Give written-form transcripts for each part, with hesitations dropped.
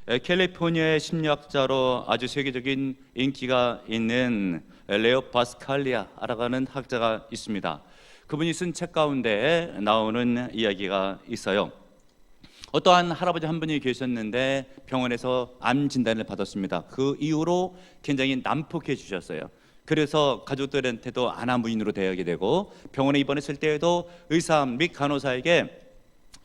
캘리포니아의 심리학자로 아주 세계적인 인기가 있는 레오 파스칼리아라고 하는 학자가 있습니다. 그분이 쓴 책 가운데 나오는 이야기가 있어요. 어떠한 할아버지 한 분이 계셨는데 병원에서 암 진단을 받았습니다. 그 이후로 굉장히 난폭해지셨어요. 그래서 가족들한테도 아나무인으로 대하게 되고, 병원에 입원했을 때에도 의사 및 간호사에게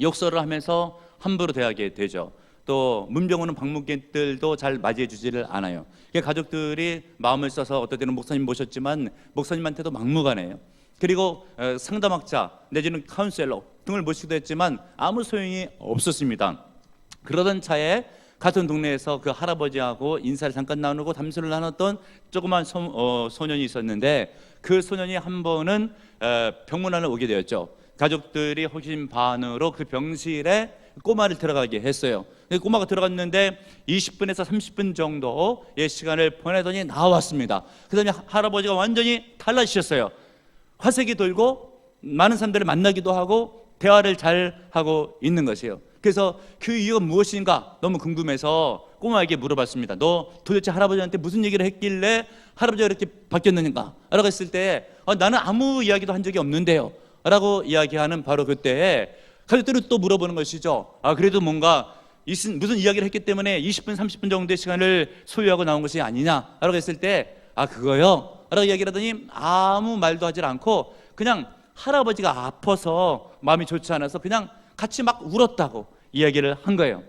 욕설을 하면서 함부로 대하게 되죠. 또 문병 오는 방문객들도 잘 맞이해 주지를 않아요. 가족들이 마음을 써서 어떨 때는 목사님 모셨지만 목사님한테도 막무가내예요. 그리고 상담학자 내지는 카운셀러 등을 모시기도 했지만 아무 소용이 없었습니다. 그러던 차에 같은 동네에서 그 할아버지하고 인사를 잠깐 나누고 담소를 나눴던 조그만 소년이 있었는데, 그 소년이 한 번은 병문안을 오게 되었죠. 가족들이 호심 반으로 그 병실에 꼬마를 들어가게 했어요. 꼬마가 들어갔는데 20분에서 30분 정도의 시간을 보내더니 나왔습니다. 그 다음에 할아버지가 완전히 달라지셨어요. 화색이 돌고 많은 사람들을 만나기도 하고 대화를 잘 하고 있는 것이에요. 그래서 그 이유가 무엇인가 너무 궁금해서 꼬마에게 물어봤습니다. 너 도대체 할아버지한테 무슨 얘기를 했길래 할아버지가 이렇게 바뀌었느냐? 라고 했을 때 나는 아무 이야기도 한 적이 없는데요 라고 이야기하는 바로 그때에 가족들은 또 물어보는 것이죠. 그래도 뭔가 무슨 이야기를 했기 때문에 20분 30분 정도의 시간을 소유하고 나온 것이 아니냐? 라고 했을 때 그거요? 라고 이야기를 하더니 아무 말도 하질 않고 그냥 할아버지가 아파서 마음이 좋지 않아서 그냥 같이 막 울었다고 이야기를 한 거예요.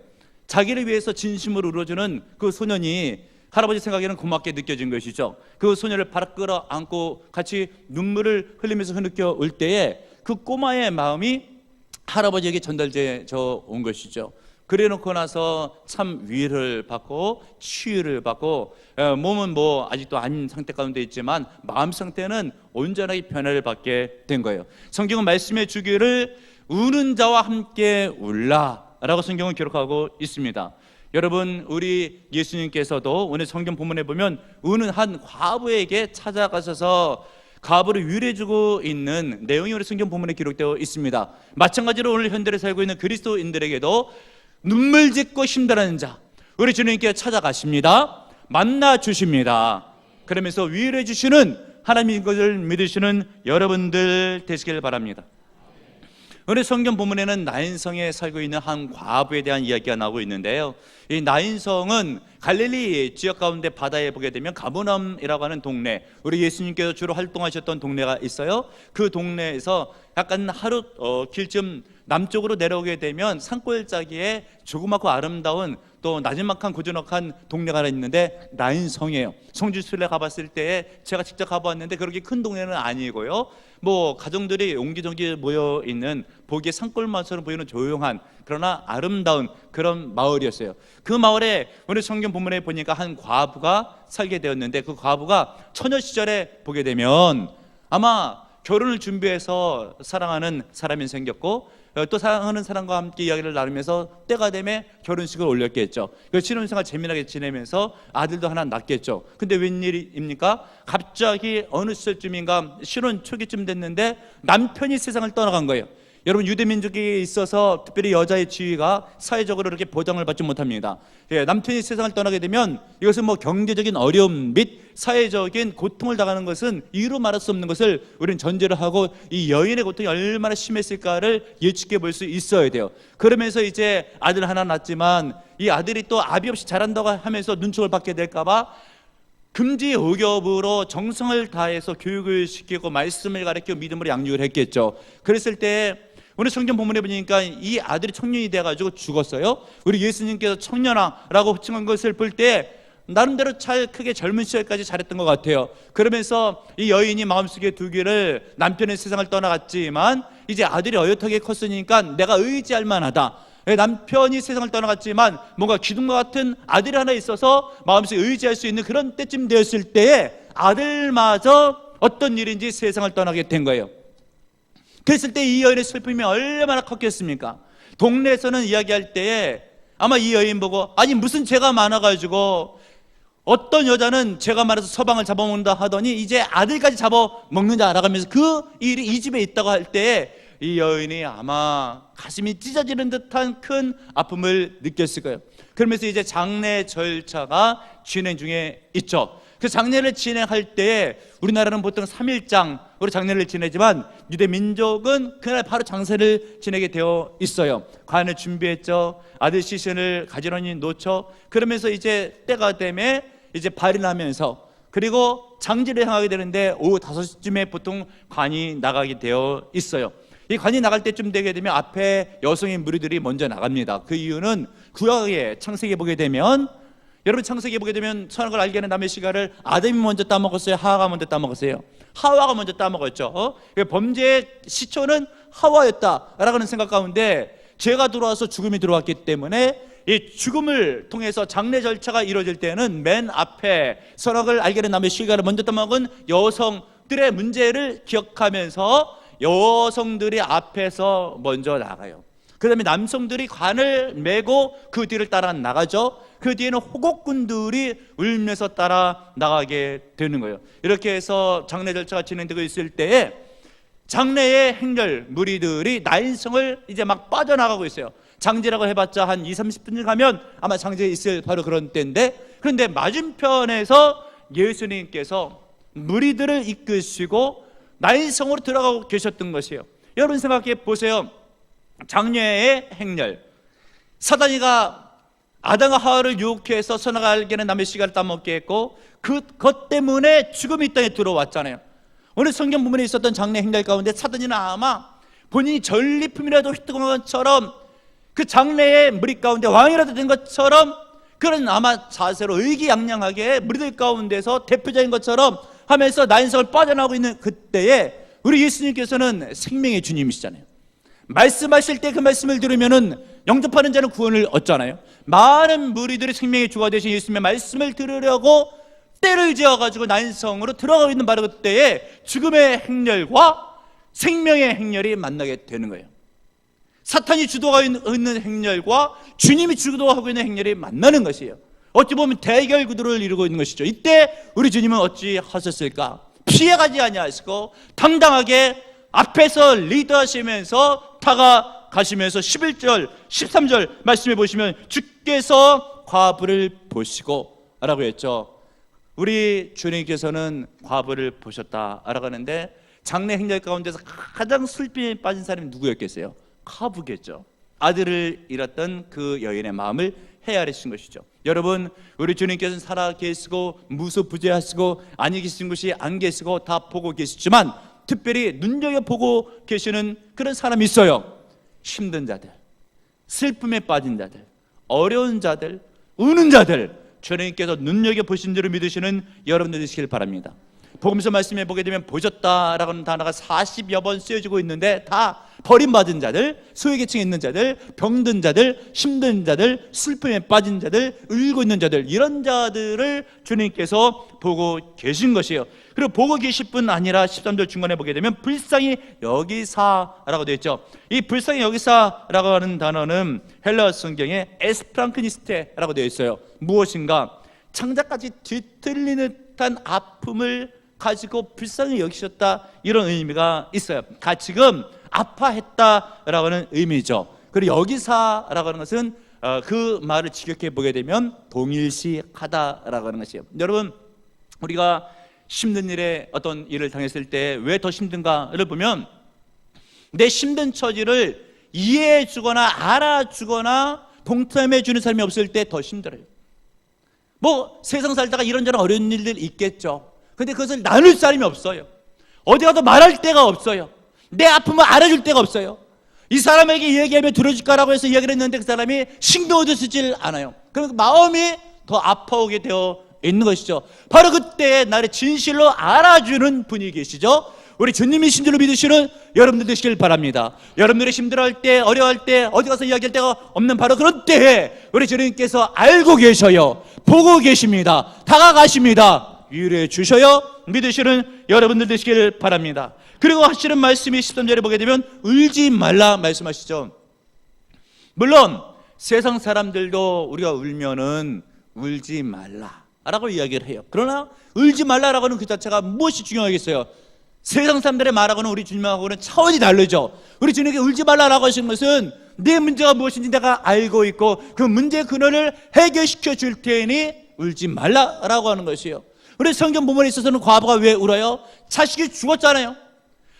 자기를 위해서 진심으로 울어주는 그 소년이 할아버지 생각에는 고맙게 느껴진 것이죠. 그 소년을 바로 끌어안고 같이 눈물을 흘리면서 흐느껴 올 때에 그 꼬마의 마음이 할아버지에게 전달되어 온 것이죠. 그래 놓고 나서 참 위를 받고 치유를 받고, 몸은 아직도 안 상태 가운데 있지만 마음 상태는 온전하게 변화를 받게 된 거예요. 성경은 말씀해 주기를 우는 자와 함께 울라 라고 성경은 기록하고 있습니다. 여러분, 우리 예수님께서도 오늘 성경 본문에 보면 우는 한 과부에게 찾아가셔서 과부를 위로해주고 있는 내용이 우리 성경 본문에 기록되어 있습니다. 마찬가지로 오늘 현대를 살고 있는 그리스도인들에게도 눈물 짓고 힘들어하는 자, 우리 주님께 찾아가십니다. 만나 주십니다. 그러면서 위로해 주시는 하나님인 것을 믿으시는 여러분들 되시길 바랍니다. 오늘 성경 본문에는 나인성에 살고 있는 한 과부에 대한 이야기가 나오고 있는데요, 이 나인성은 갈릴리 지역 가운데 바다에 보게 되면 가버나움이라고 하는 동네, 우리 예수님께서 주로 활동하셨던 동네가 있어요. 그 동네에서 약간 하루 길쯤 남쪽으로 내려오게 되면 산골짜기에 조그맣고 아름다운 또 나지막한 고즈넉한 동네가 하나 있는데 나인성이에요. 성지순례 가봤을 때 제가 직접 가보았는데 그렇게 큰 동네는 아니고요, 가정들이 옹기종기 모여있는 보기에 산골마을처럼 보이는 조용한 그러나 아름다운 그런 마을이었어요. 그 마을에 오늘 성경 본문에 보니까 한 과부가 살게 되었는데, 그 과부가 처녀 시절에 보게 되면 아마 결혼을 준비해서 사랑하는 사람이 생겼고, 또 사랑하는 사람과 함께 이야기를 나누면서 때가 되면 결혼식을 올렸겠죠. 신혼생활 재미나게 지내면서 아들도 하나 낳겠죠. 근데 웬일입니까? 갑자기 어느 시절쯤인가 신혼 초기쯤 됐는데 남편이 세상을 떠나간 거예요. 여러분, 유대민족에 있어서 특별히 여자의 지위가 사회적으로 이렇게 보장을 받지 못합니다. 남편이 세상을 떠나게 되면 이것은 경제적인 어려움 및 사회적인 고통을 당하는 것은 이유로 말할 수 없는 것을 우리는 전제를 하고, 이 여인의 고통이 얼마나 심했을까를 예측해 볼 수 있어야 돼요. 그러면서 이제 아들 하나 낳았지만 이 아들이 또 아비 없이 자란다고 하면서 눈총을 받게 될까봐 금지옥엽으로 정성을 다해서 교육을 시키고 말씀을 가르치고 믿음으로 양육을 했겠죠. 그랬을 때 오늘 성경 본문에 보니까 이 아들이 청년이 돼가지고 죽었어요. 우리 예수님께서 청년아라고 호칭한 것을 볼 때 나름대로 잘 크게 젊은 시절까지 잘했던 것 같아요. 그러면서 이 여인이 마음속에 두기를 남편은 세상을 떠나갔지만 이제 아들이 어엿하게 컸으니까 내가 의지할 만하다. 남편이 세상을 떠나갔지만 뭔가 기둥과 같은 아들이 하나 있어서 마음속에 의지할 수 있는 그런 때쯤 되었을 때에 아들마저 어떤 일인지 세상을 떠나게 된 거예요. 그랬을 때 이 여인의 슬픔이 얼마나 컸겠습니까? 동네에서는 이야기할 때에 아마 이 여인 보고 아니 무슨 죄가 많아가지고 어떤 여자는 죄가 많아서 서방을 잡아먹는다 하더니 이제 아들까지 잡아먹는다 알아가면서 그 일이 이 집에 있다고 할 때에 이 여인이 아마 가슴이 찢어지는 듯한 큰 아픔을 느꼈을 거예요. 그러면서 이제 장례 절차가 진행 중에 있죠. 그 장례를 진행할 때 우리나라는 보통 3일장으로 장례를 지내지만 유대 민족은 그날 바로 장사를 지내게 되어 있어요. 관을 준비했죠. 아들 시신을 가지런히 놓죠. 그러면서 이제 때가 되면 이제 발이 나면서 그리고 장지를 향하게 되는데 오후 5시쯤에 보통 관이 나가게 되어 있어요. 이 관이 나갈 때쯤 되게 되면 앞에 여성의 무리들이 먼저 나갑니다. 그 이유는 구약의 창세기에 보게 되면, 여러분 창세기에 보게 되면 선악을 알게 하는 나무의 씨가를 아담이 먼저 따먹었어요? 하와가 먼저 따먹었어요? 하와가 먼저 따먹었죠. 범죄의 시초는 하와였다라고 하는 생각 가운데 죄가 들어와서 죽음이 들어왔기 때문에 이 죽음을 통해서 장례 절차가 이루어질 때는 맨 앞에 선악을 알게 된 나무의 씨가를 먼저 따먹은 여성들의 문제를 기억하면서 여성들이 앞에서 먼저 나가요. 그 다음에 남성들이 관을 메고 그 뒤를 따라 나가죠. 그 뒤에는 호곡군들이 울면서 따라 나가게 되는 거예요. 이렇게 해서 장례 절차가 진행되고 있을 때에 장례의 행렬 무리들이 나인성을 이제 막 빠져나가고 있어요. 장지라고 해봤자 한 20-30분 가면 아마 장지에 있을 바로 그런 때인데, 그런데 맞은편에서 예수님께서 무리들을 이끄시고 나인성으로 들어가고 계셨던 것이에요. 여러분 생각해 보세요. 장례의 행렬, 사단이가 아담과 하와를 유혹해서 선악을 알게 하는 나무의 씨가를 따먹게 했고 그것 때문에 죽음이 이 땅에 들어왔잖아요. 오늘 성경 부분에 있었던 장례 행렬 가운데 사단이는 아마 본인이 전리품이라도 획득한 것처럼 그 장례의 무리 가운데 왕이라도 된 것처럼 그런 아마 자세로 의기양양하게 무리들 가운데서 대표자인 것처럼 하면서 나인성을 빠져나오고 있는 그때에 우리 예수님께서는 생명의 주님이시잖아요. 말씀하실 때 그 말씀을 들으면은 영접하는 자는 구원을 얻잖아요. 많은 무리들이 생명의 주가 되신 예수님의 말씀을 들으려고 때를 지어가지고 나인성으로 들어가고 있는 바로 그때에 죽음의 행렬과 생명의 행렬이 만나게 되는 거예요. 사탄이 주도하고 있는 행렬과 주님이 주도하고 있는 행렬이 만나는 것이에요. 어찌 보면 대결 구도를 이루고 있는 것이죠. 이때 우리 주님은 어찌 하셨을까? 피해가지 아니하시고 당당하게 앞에서 리드하시면서 다가가시면서 11절 13절 말씀해 보시면 주께서 과부를 보시고 라고 했죠. 우리 주님께서는 과부를 보셨다라고 하는데 장례 행렬 가운데서 가장 슬픔에 빠진 사람이 누구였겠어요? 과부겠죠. 아들을 잃었던 그 여인의 마음을 헤아리신 것이죠. 여러분, 우리 주님께서는 살아 계시고 무소부재하시고 아니 계신 곳이 안 계시고 다 보고 계시지만 특별히 눈여겨보고 계시는 그런 사람이 있어요. 힘든 자들, 슬픔에 빠진 자들, 어려운 자들, 우는 자들, 주님께서 눈여겨보신 줄을 믿으시는 여러분들 되시길 바랍니다. 복음서 말씀해 보게 되면 보셨다라고 하는 단어가 40여 번 쓰여지고 있는데 다 버림받은 자들, 소외계층에 있는 자들, 병든 자들, 힘든 자들, 슬픔에 빠진 자들, 울고 있는 자들, 이런 자들을 주님께서 보고 계신 것이에요. 그리고 보고 계실 뿐 아니라 13절 중간에 보게 되면 불쌍히 여기사라고 되어 있죠. 이 불쌍히 여기사라고 하는 단어는 헬라어 성경에 에스프랑크니스테라고 되어 있어요. 무엇인가 창자까지 뒤틀리는 듯한 아픔을 가지고 불쌍히 여기셨다, 이런 의미가 있어요. 지금 아파했다라고 하는 의미죠. 그리고 여기사라고 하는 것은 그 말을 직역해 보게 되면 동일시하다라고 하는 것이에요. 여러분, 우리가 힘든 일에 어떤 일을 당했을 때 왜 더 힘든가를 보면 내 힘든 처지를 이해해 주거나 알아주거나 동참해 주는 사람이 없을 때 더 힘들어요. 뭐 세상 살다가 이런저런 어려운 일들 있겠죠. 근데 그것을 나눌 사람이 없어요. 어디 가도 말할 데가 없어요. 내 아픔을 알아줄 데가 없어요. 이 사람에게 얘기하면 들어줄까라고 해서 이야기를 했는데 그 사람이 신경도 쓰질 않아요. 그러니까 마음이 더 아파오게 되어 있는 것이죠. 바로 그때 나를 진실로 알아주는 분이 계시죠. 우리 주님이신 줄로 믿으시는 여러분들 되시길 바랍니다. 여러분들이 힘들어할 때, 어려워할 때, 어디 가서 이야기할 데가 없는 바로 그런 때에 우리 주님께서 알고 계셔요. 보고 계십니다. 다가가십니다. 위로해 주셔요. 믿으시는 여러분들 되시길 바랍니다. 그리고 하시는 말씀이 13절에 보게 되면 울지 말라 말씀하시죠. 물론 세상 사람들도 우리가 울면은 울지 말라 라고 이야기를 해요. 그러나 울지 말라라고 하는 그 자체가 무엇이 중요하겠어요? 세상 사람들의 말하고는 우리 주님하고는 차원이 다르죠. 우리 주님께 울지 말라라고 하신 것은 내 문제가 무엇인지 내가 알고 있고 그 문제의 근원을 해결시켜 줄 테니 울지 말라라고 하는 것이요. 우리 성경 본문에 있어서는 과부가 왜 울어요? 자식이 죽었잖아요.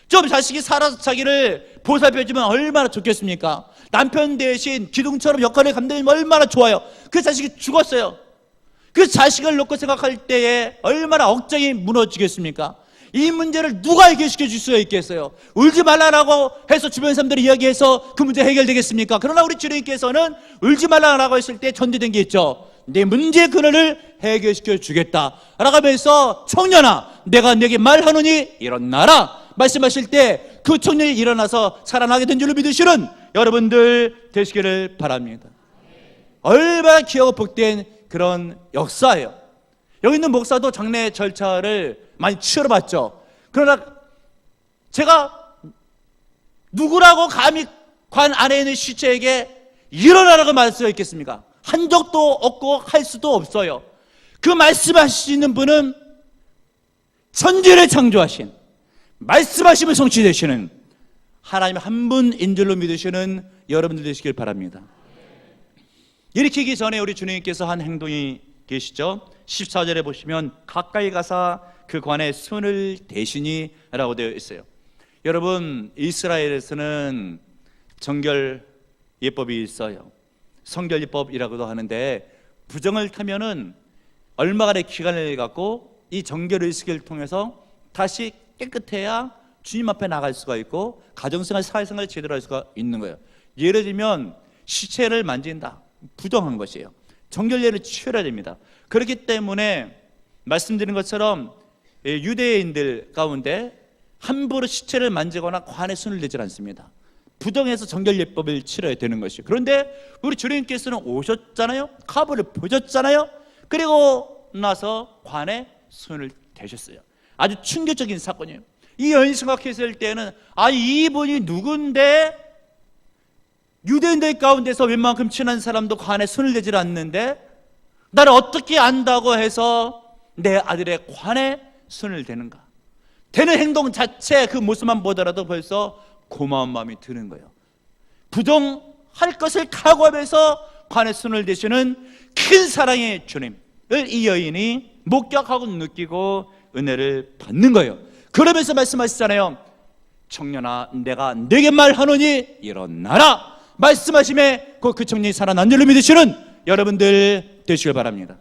좀 자식이 살아서 자기를 보살펴주면 얼마나 좋겠습니까? 남편 대신 기둥처럼 역할을 감당하면 얼마나 좋아요. 그 자식이 죽었어요. 그 자식을 놓고 생각할 때에 얼마나 억장이 무너지겠습니까? 이 문제를 누가 해결시켜 줄 수 있겠어요? 울지 말라라고 해서 주변 사람들이 이야기해서 그 문제 해결되겠습니까? 그러나 우리 주님께서는 울지 말라라고 했을 때 전제된 게 있죠. 내 문제의 근원을 해결시켜 주겠다 라고 하면서 청년아 내가 네게 말하노니 일어나라 말씀하실 때 그 청년이 일어나서 살아나게 된 줄로 믿으시는 여러분들 되시기를 바랍니다. 얼마나 기하고 복된 그런 역사예요. 여기 있는 목사도 장례 절차를 많이 치러봤죠. 그러나 제가 누구라고 감히 관 안에 있는 시체에게 일어나라고 말할 수 있겠습니까? 한 적도 없고 할 수도 없어요. 그 말씀하시는 분은 천지를 창조하신, 말씀하시면 성취되시는 하나님 한 분인 줄로 믿으시는 여러분들 되시길 바랍니다. 일으키기 전에 우리 주님께서 한 행동이 계시죠. 14절에 보시면 가까이 가사 그 관에 손을 대시니 라고 되어 있어요. 여러분, 이스라엘에서는 정결 예법이 있어요. 성결예법이라고도 하는데 부정을 타면은 얼마간의 기간을 갖고 이 정결의식을 통해서 다시 깨끗해야 주님 앞에 나갈 수가 있고 가정생활, 사회생활을 제대로 할 수가 있는 거예요. 예를 들면 시체를 만진다, 부정한 것이에요. 정결례를 취해야 됩니다. 그렇기 때문에 말씀드린 것처럼 유대인들 가운데 함부로 시체를 만지거나 관에 손을 대지 않습니다. 부정해서 정결예법을 치러야 되는 것이에요. 그런데 우리 주님께서는 오셨잖아요. 카브를 보셨잖아요. 그리고 나서 관에 손을 대셨어요. 아주 충격적인 사건이에요. 이 여인이 생각했을 때는 이분이 누군데 유대인들 가운데서 웬만큼 친한 사람도 관에 손을 대지 않는데 나를 어떻게 안다고 해서 내 아들의 관에 손을 대는가. 대는 행동 자체 그 모습만 보더라도 벌써 고마운 마음이 드는 거예요. 부정할 것을 각오하면서 관에 손을 대시는 큰 사랑의 주님을 이 여인이 목격하고 느끼고 은혜를 받는 거예요. 그러면서 말씀하시잖아요. 청년아 내가 네게 말하노니 일어나라 말씀하심에 그 청년이 살아난 줄로 믿으시는 여러분들 되시길 바랍니다.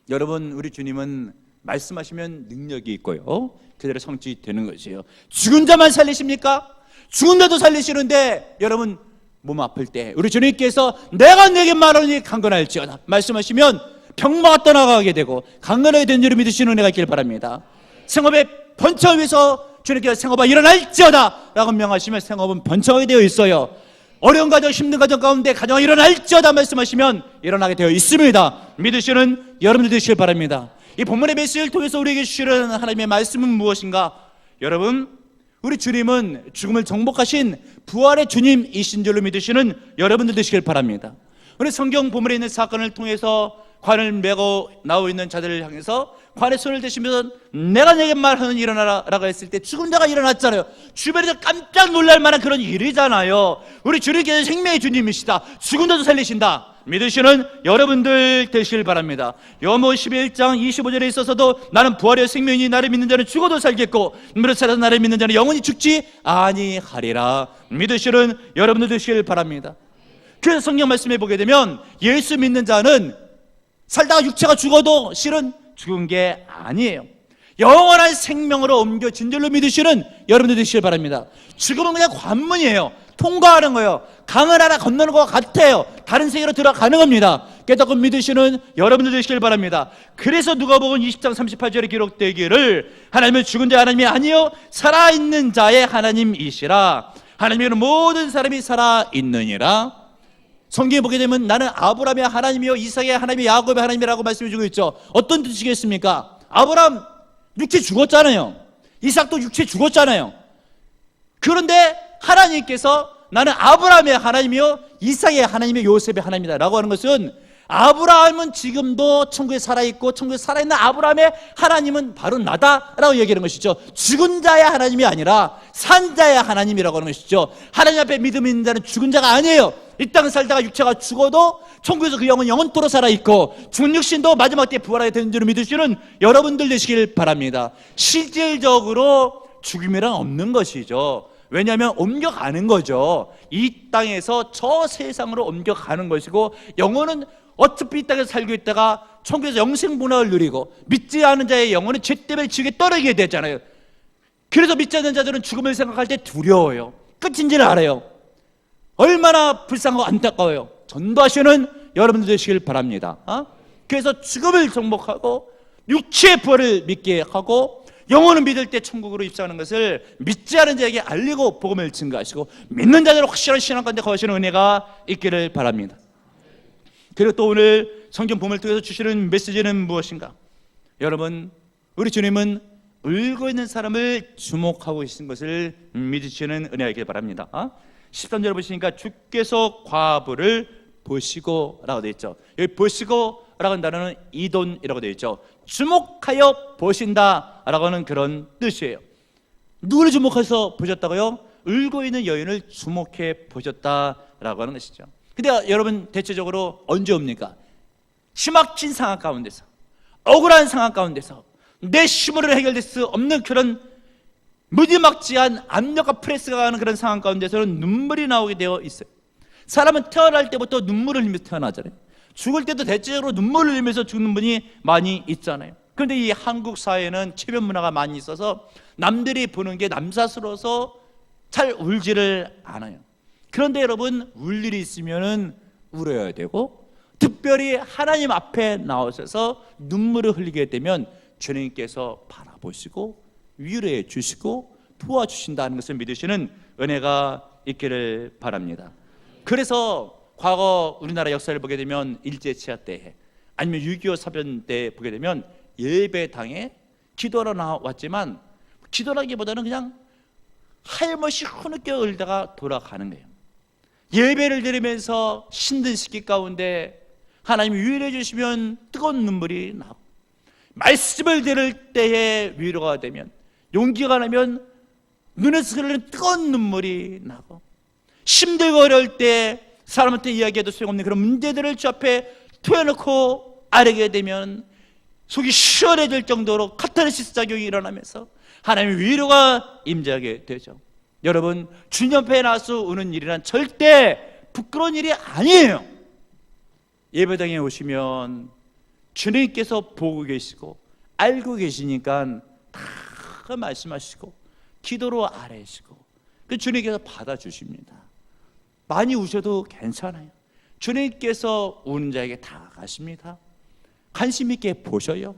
여러분, 우리 주님은 말씀하시면 능력이 있고요 그대로 성취되는 것이에요. 죽은 자만 살리십니까? 죽은 자도 살리시는데 여러분 몸 아플 때 우리 주님께서 내가 네게 말하노니 강건할지어다 말씀하시면 병마가 떠나가게 되고 강건하게 된 줄을 믿으시는 은혜가 있길 바랍니다. 생업의 번창을 위해서 주님께서 생업아 일어날지어다 라고 명하시면 생업은 번창하게 되어 있어요. 어려운 가정, 힘든 가정 가운데 가정이 일어날지어다 말씀하시면 일어나게 되어 있습니다. 믿으시는 여러분들 되시길 바랍니다. 이 본문의 메시지를 통해서 우리에게 주시는 하나님의 말씀은 무엇인가? 여러분, 우리 주님은 죽음을 정복하신 부활의 주님이신 줄로 믿으시는 여러분들 되시길 바랍니다. 우리 성경 본문에 있는 사건을 통해서 관을 메고 나오고 있는 자들을 향해서 관에 손을 대시면서 내가 내게 말하는 일어나라 라고 했을 때 죽은 자가 일어났잖아요. 주변에서 깜짝 놀랄 만한 그런 일이잖아요. 우리 주님께서 생명의 주님이시다. 죽은 자도 살리신다. 믿으시는 여러분들 되시길 바랍니다. 요한복음 11장 25절에 있어서도 나는 부활의 생명이니 나를 믿는 자는 죽어도 살겠고 무릇 살아서 나를 믿는 자는 영원히 죽지 아니하리라. 믿으시는 여러분들 되시길 바랍니다. 그래서 성경 말씀에 보게 되면 예수 믿는 자는 살다가 육체가 죽어도 실은 죽은 게 아니에요. 영원한 생명으로 옮겨진 줄로 믿으시는 여러분들 되시길 바랍니다. 죽음은 그냥 관문이에요. 통과하는 거예요. 강을 하나 건너는 것 같아요. 다른 세계로 들어가는 겁니다. 깨닫고 믿으시는 여러분들 되시길 바랍니다. 그래서 누가복음 20장 38절에 기록되기를 하나님은 죽은 자의 하나님이 아니요 살아있는 자의 하나님이시라. 하나님은 모든 사람이 살아있느니라. 성경에 보게 되면 나는 아브라함의 하나님이요 이삭의 하나님이 야곱의 하나님이라고 말씀해 주고 있죠. 어떤 뜻이겠습니까? 아브라함 육체 죽었잖아요. 이삭도 육체 죽었잖아요. 그런데 하나님께서 나는 아브라함의 하나님이요 이삭의 하나님이요 요셉의 하나님이다 라고 하는 것은 아브라함은 지금도 천국에 살아있고 천국에 살아있는 아브라함의 하나님은 바로 나다라고 얘기하는 것이죠. 죽은 자의 하나님이 아니라 산 자의 하나님이라고 하는 것이죠. 하나님 앞에 믿음 있는 자는 죽은 자가 아니에요. 이 땅 살다가 육체가 죽어도 천국에서 그 영은 영원토록 살아있고 죽은 육신도 마지막 때에 부활하게 되는 줄 믿으시는 여러분들 되시길 바랍니다. 실질적으로 죽음이란 없는 것이죠. 왜냐하면 옮겨가는 거죠. 이 땅에서 저 세상으로 옮겨가는 것이고, 영혼은 어차피 이 땅에서 살고 있다가 천국에서 영생문화를 누리고, 믿지 않은 자의 영혼은 죄 때문에 지옥에 떨어지게 되잖아요. 그래서 믿지 않는 자들은 죽음을 생각할 때 두려워요. 끝인지를 알아요. 얼마나 불쌍하고 안타까워요. 전도하시는 여러분들 되시길 바랍니다. 그래서 죽음을 정복하고 육체의 부활을 믿게 하고 영혼을 믿을 때 천국으로 입성하는 것을 믿지 않은 자에게 알리고 복음을 증거하시고, 믿는 자들은 확실한 신앙 가운데 거하시는 은혜가 있기를 바랍니다. 그리고 또 오늘 성경 본문을 통해서 주시는 메시지는 무엇인가? 여러분, 우리 주님은 울고 있는 사람을 주목하고 계신 것을 믿으시는 은혜가 있기를 바랍니다. 13절을 보시니까 주께서 과부를 보시고 라고 되어 있죠. 여기 보시고 라고 하는 단어는 이돈이라고 되어 있죠. 주목하여 보신다 라고 하는 그런 뜻이에요. 누구를 주목해서 보셨다고요? 울고 있는 여인을 주목해 보셨다라고 하는 것이죠. 근데 여러분, 대체적으로 언제 옵니까? 심막힌 상황 가운데서, 억울한 상황 가운데서, 내 힘으로 해결될 수 없는 그런 무지막지한 압력과 프레스가 가는 그런 상황 가운데서는 눈물이 나오게 되어 있어요. 사람은 태어날 때부터 눈물을 흘리면서 태어나잖아요. 죽을 때도 대체적으로 눈물을 흘리면서 죽는 분이 많이 있잖아요. 그런데 이 한국 사회는 체면 문화가 많이 있어서 남들이 보는 게 남사스러워서 잘 울지를 않아요. 그런데 여러분, 울 일이 있으면은 울어야 되고, 특별히 하나님 앞에 나오셔서 눈물을 흘리게 되면 주님께서 바라보시고 위로해 주시고 도와주신다는 것을 믿으시는 은혜가 있기를 바랍니다. 그래서 과거 우리나라 역사를 보게 되면 일제치하 때, 아니면 6.25 사변 때 보게 되면 예배당에 기도하러 나왔지만 기도하기보다는 그냥 하염없이 흐느껴 울다가 돌아가는 거예요. 예배를 드리면서 힘든 시기 가운데 하나님이 위로해 주시면 뜨거운 눈물이 나고, 말씀을 들을 때에 위로가 되면, 용기가 나면 눈에서 흐르는 뜨거운 눈물이 나고, 힘들고 어려울 때 사람한테 이야기해도 소용없는 그런 문제들을 주 앞에 토해놓고 아뢰게 되면 속이 시원해질 정도로 카타르시스 작용이 일어나면서 하나님의 위로가 임재하게 되죠. 여러분, 주님 앞에 나서 우는 일이란 절대 부끄러운 일이 아니에요. 예배당에 오시면 주님께서 보고 계시고 알고 계시니까 다 말씀하시고 기도로 아뢰시고 그 주님께서 받아주십니다. 많이 우셔도 괜찮아요. 주님께서 우는 자에게 다가가십니다. 관심 있게 보셔요.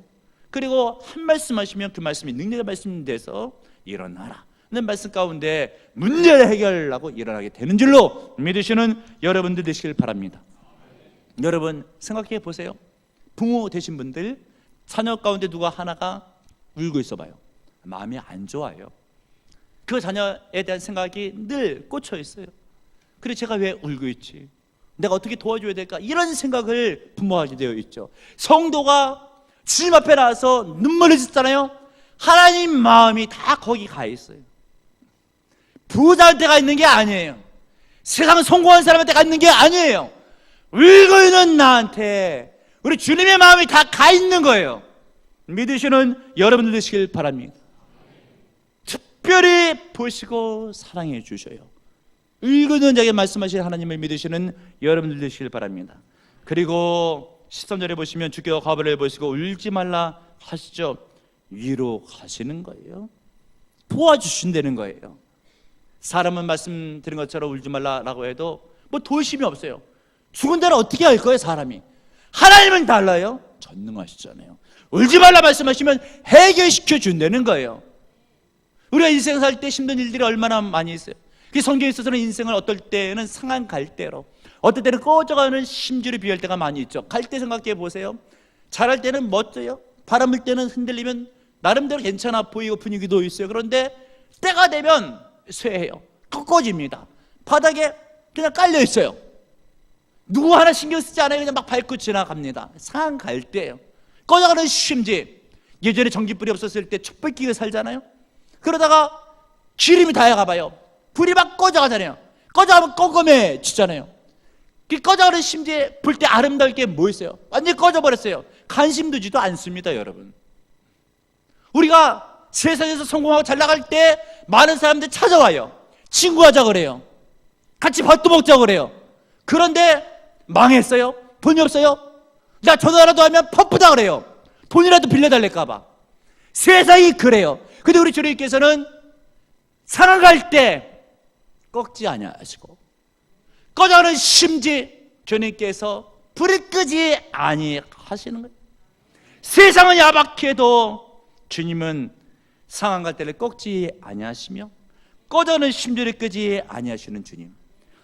그리고 한 말씀 하시면 그 말씀이 능력의 말씀이 돼서 일어나라 는 말씀 가운데 문제를 해결하고 일어나게 되는 줄로 믿으시는 여러분들 되시길 바랍니다. 여러분, 생각해 보세요. 부모 되신 분들, 자녀 가운데 누가 하나가 울고 있어 봐요. 마음이 안 좋아요. 그 자녀에 대한 생각이 늘 꽂혀 있어요. 그래, 제가 왜 울고 있지? 내가 어떻게 도와줘야 될까? 이런 생각을 부모가 하게 되어 있죠. 성도가 주님 앞에 나와서 눈물을 짓잖아요. 하나님 마음이 다 거기 가 있어요. 부자한테 가 있는 게 아니에요. 세상 성공한 사람한테 가 있는 게 아니에요. 울고 있는 나한테 우리 주님의 마음이 다 가 있는 거예요. 믿으시는 여러분들 되시길 바랍니다. 특별히 보시고 사랑해 주셔요. 울고 있는 자에게 말씀하실 하나님을 믿으시는 여러분들 되시길 바랍니다. 그리고 13절에 보시면 주께서 과부를 보시고 울지 말라 하시죠. 위로하시는 거예요. 도와주신다는 거예요. 사람은 말씀드린 것처럼 울지 말라라고 해도 뭐 도심이 없어요. 죽은 자는 어떻게 할 거예요, 사람이? 하나님은 달라요. 전능하시잖아요. 울지 말라 말씀하시면 해결시켜 준다는 거예요. 우리가 인생 살 때 힘든 일들이 얼마나 많이 있어요. 그 성경에 있어서는 인생을 어떨 때는 상한 갈대로, 어떨 때는 꺼져가는 심지를 비할 때가 많이 있죠. 갈대 생각해 보세요. 잘할 때는 멋져요. 바람 불 때는 흔들리면 나름대로 괜찮아 보이고 분위기도 있어요. 그런데 때가 되면 쇠해요. 꺾어집니다. 바닥에 그냥 깔려 있어요. 누구 하나 신경 쓰지 않아요. 그냥 막 밟고 지나갑니다. 상한 갈 때예요. 꺼져가는 심지. 예전에 전기불이 없었을 때 촛불 끼고 살잖아요. 그러다가 기름이 다해가봐요. 불이 막 꺼져가잖아요. 꺼져가면 껌껌해지잖아요. 꺼져가는 심지에 불 때 아름다울 게 뭐 있어요? 완전히 꺼져버렸어요. 관심 두지도 않습니다, 여러분. 우리가 세상에서 성공하고 잘 나갈 때 많은 사람들이 찾아와요. 친구하자 그래요. 같이 밥도 먹자 그래요. 그런데 망했어요? 돈이 없어요? 나 전화라도 하면 바쁘다 그래요. 돈이라도 빌려달랄까봐. 세상이 그래요. 근데 우리 주님께서는 살아갈 때 꺾지 아니하시고 꺼져가는 심지 주님께서 불을 끄지 아니하시는 거예요. 세상은 야박해도 주님은 상한 때를 꺾지 아니하시며 꺼져가는 심지를 끄지 아니하시는 주님,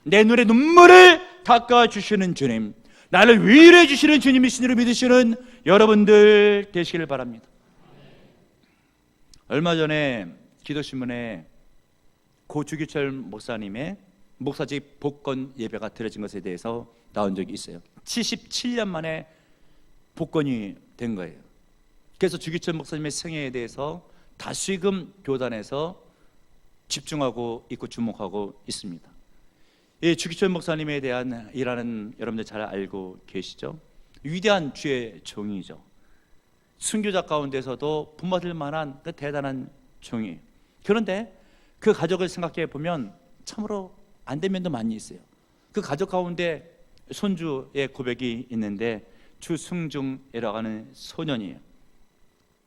내 눈에 눈물을 닦아주시는 주님, 나를 위로해 주시는 주님이시니를 믿으시는 여러분들 되시길 바랍니다. 얼마 전에 기도신문에 고 주기철 목사님의 목사직 복권 예배가 드려진 것에 대해서 나온 적이 있어요. 77년 만에 복권이 된 거예요. 그래서 주기철 목사님의 생애에 대해서 다시금 교단에서 집중하고 있고 주목하고 있습니다. 이 주기철 목사님에 대한 일하는 여러분들 잘 알고 계시죠? 위대한 주의 종이죠. 순교자 가운데서도 본받을 만한 그 대단한 종이. 그런데 그 가족을 생각해 보면 참으로 안 된 면도 많이 있어요. 그 가족 가운데 손주의 고백이 있는데 주승중이라고 하는 소년이에요.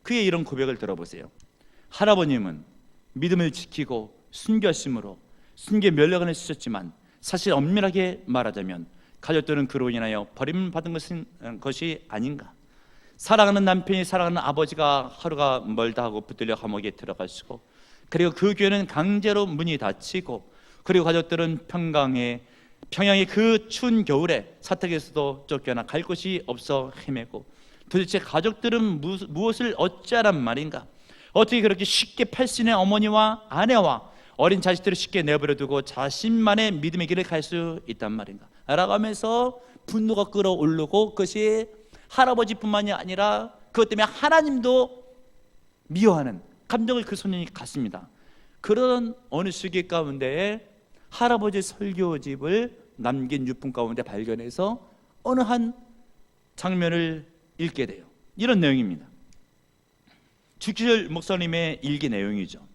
그의 이런 고백을 들어보세요. 할아버님은 믿음을 지키고 순교하심으로 순교의 면류관을 쓰셨지만 사실 엄밀하게 말하자면 가족들은 그로 인하여 버림받은 것이 아닌가. 사랑하는 남편이 사랑하는 아버지가 하루가 멀다 하고 붙들려 감옥에 들어가시고, 그리고 그 교회는 강제로 문이 닫히고, 그리고 가족들은 평양의 그 추운 겨울에 사택에서도 쫓겨나 갈 곳이 없어 헤매고, 도대체 가족들은 무엇을 어찌하란 말인가? 어떻게 그렇게 쉽게 팔신의 어머니와 아내와 어린 자식들을 쉽게 내버려두고 자신만의 믿음의 길을 갈 수 있단 말인가? 라고 하면서 분노가 끌어오르고, 그것이 할아버지뿐만이 아니라 그것 때문에 하나님도 미워하는 감정을 그 소년이 갖습니다. 그런 어느 시기 가운데에 할아버지 설교집을 남긴 유품 가운데 발견해서 어느 한 장면을 읽게 돼요. 이런 내용입니다. 주기철 목사님의 일기 내용이죠.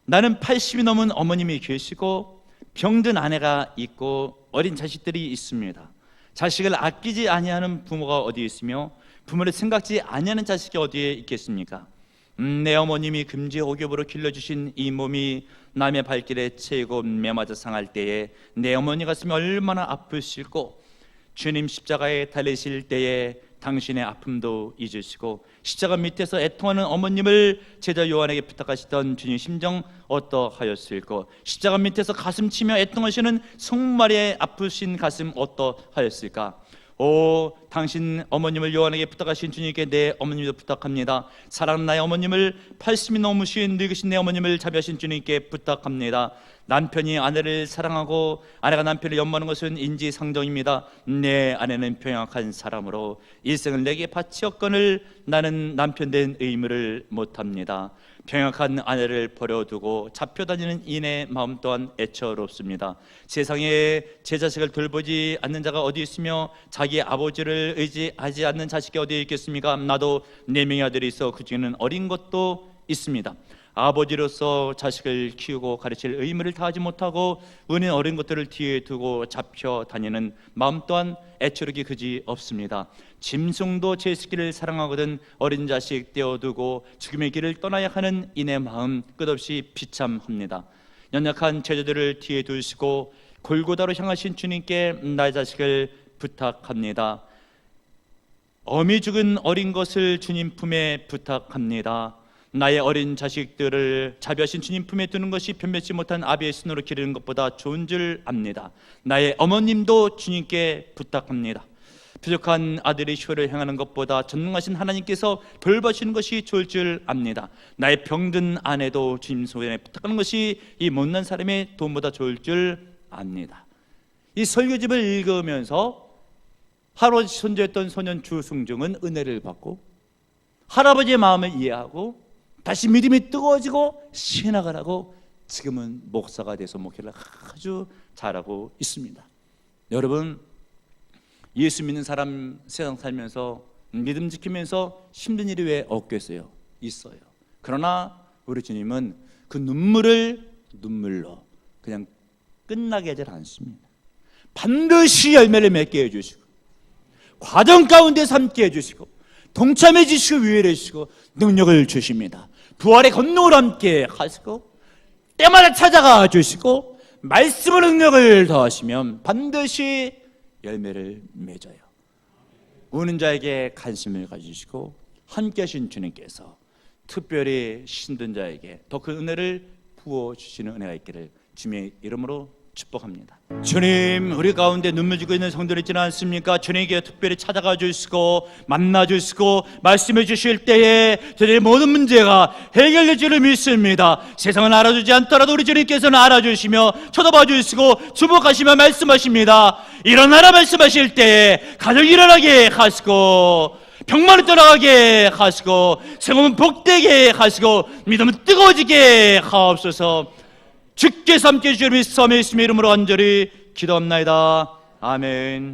나는 80이 넘은 어머님이 계시고 병든 아내가 있고 어린 자식들이 있습니다. 자식을 아끼지 아니하는 부모가 어디에 있으며 부모를 생각지 아니하는 자식이 어디에 있겠습니까? 내 어머님이 금지 오겹으로 길러주신 이 몸이 남의 발길에 채이고 매맞아 상할 때에 내 어머니 가슴이 얼마나 아프실고, 주님 십자가에 달리실 때에 당신의 아픔도 잊으시고 십자가 밑에서 애통하는 어머님을 제자 요한에게 부탁하시던 주님 심정 어떠하였을까? 십자가 밑에서 가슴 치며 애통하시는 성마리의 아프신 가슴 어떠하였을까? 오, 당신 어머님을 요한에게 부탁하신 주님께 내 어머님도 부탁합니다. 사랑하는 나의 어머님을 80이 넘으신 늙으신 내 어머님을 자비하신 주님께 부탁합니다. 남편이 아내를 사랑하고 아내가 남편을 연모하는 것은 인지상정입니다. 내 아내는 평약한 사람으로 일생을 내게 바치었거늘 나는 남편된 의무를 못합니다. 평약한 아내를 버려두고 잡혀다니는 이내 마음 또한 애처롭습니다. 세상에 제 자식을 돌보지 않는 자가 어디 있으며 자기 아버지를 의지하지 않는 자식이 어디에 있겠습니까? 나도 4명의 아들이 있어 그 중에는 어린 것도 있습니다. 아버지로서 자식을 키우고 가르칠 의무를 다하지 못하고 은혜 어린 것들을 뒤에 두고 잡혀 다니는 마음 또한 애처롭기 그지 없습니다. 짐승도 제 새끼를 사랑하거든 어린 자식 떼어두고 죽음의 길을 떠나야 하는 이내 마음 끝없이 비참합니다. 연약한 제자들을 뒤에 두시고 골고다로 향하신 주님께 나의 자식을 부탁합니다. 어미 죽은 어린 것을 주님 품에 부탁합니다. 나의 어린 자식들을 자비하신 주님 품에 두는 것이 변변치 못한 아비의 손으로 기르는 것보다 좋은 줄 압니다. 나의 어머님도 주님께 부탁합니다. 부족한 아들의 효를 행하는 것보다 전능하신 하나님께서 돌보시는 것이 좋을 줄 압니다. 나의 병든 아내도 주님 손에 부탁하는 것이 이 못난 사람의 도움보다 좋을 줄 압니다. 이 설교집을 읽으면서 할아버지 손주였던 소년 주승중은 은혜를 받고 할아버지의 마음을 이해하고 다시 믿음이 뜨거워지고 신학을 하고 지금은 목사가 돼서 목회를 아주 잘하고 있습니다. 여러분, 예수 믿는 사람 세상 살면서 믿음 지키면서 힘든 일이 왜 없겠어요? 있어요. 그러나 우리 주님은 그 눈물을 눈물로 그냥 끝나게 하지 않습니다. 반드시 열매를 맺게 해주시고 과정 가운데 삼게 해주시고 동참해 주시고 위로해 주시고 능력을 주십니다. 부활의 권능을 함께 하시고 때마다 찾아가 주시고 말씀의 능력을 더하시면 반드시 열매를 맺어요. 우는 자에게 관심을 가지시고 함께 하신 주님께서 특별히 힘든 자에게 더 큰 은혜를 부어주시는 은혜가 있기를 주님의 이름으로 축복합니다. 주님, 우리 가운데 눈물 지고 있는 성도들 있지는 않습니까? 주님께 특별히 찾아가 주시고 만나 주시고 말씀해 주실 때에 저희의 모든 문제가 해결될 줄을 믿습니다. 세상은 알아주지 않더라도 우리 주님께서는 알아주시며 쳐다봐 주시고 주목하시며 말씀하십니다. 일어나라 말씀하실 때에 가정이 일어나게 하시고 병만을 떠나가게 하시고 생업은 복되게 하시고 믿음은 뜨거워지게 하옵소서. 주께서 함께 해주시는 믿음의 이름으로 간절히 기도합나이다. 아멘.